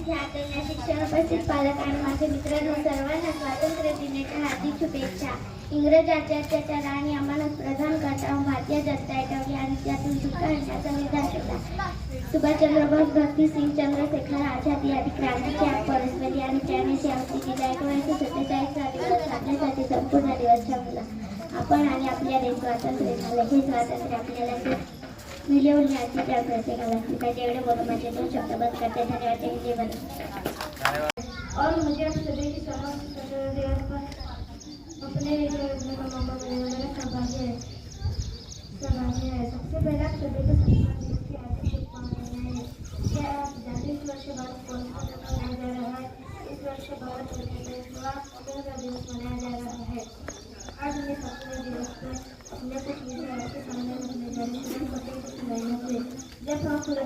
शिक्षण उपस्थित पालक आणि माझे मित्रांनो, सर्वांना स्वातंत्र्य दिनाच्या हार्दिक शुभेच्छा. इंग्रज अत्याचार आणि अंमलात प्रधान करता भारतीय जनता एकवली आणि त्यातून सुटका करण्याचा निर्धार केला. सुभाषचंद्र बोस, भगतसिंग, चंद्रशेखर आझाद यांनी क्रांतीची आग परस्परी आणि प्राण्याची आहुती दिली. 1947 दिवस आपल्यासाठी संपूर्ण दिवस ठेवला. आपण आणि आपल्या देश स्वातंत्र्य झाले. हे स्वातंत्र्य आपल्याला मिळवण्याची त्या प्रत्येकाला पाहिजे. एवढे बोलून माझे 2 शब्द बंद करते. धन्यवाद. जय जीवन. और मुझे आप सभी की समस्त स्वतंत्रता दिवस पर अपने लिए रखने का मौका मिलेगा। मेरा सौभाग्य है। सबसे पहले आप सभी को स्वतंत्रता दिवस की हार्दिक शुभकामनाएं। क्या आप जानते हैं इस वर्ष भारत कौन सा दिवस मनाया जा रहा है? इस वर्ष भारत स्वतंत्रता दिवस मनाया जा रहा है। आज मैं स्वतंत्रता दिवस पर अपने कुछ विचार आपके सामने रखने जा रही हूँ। जब हम खुले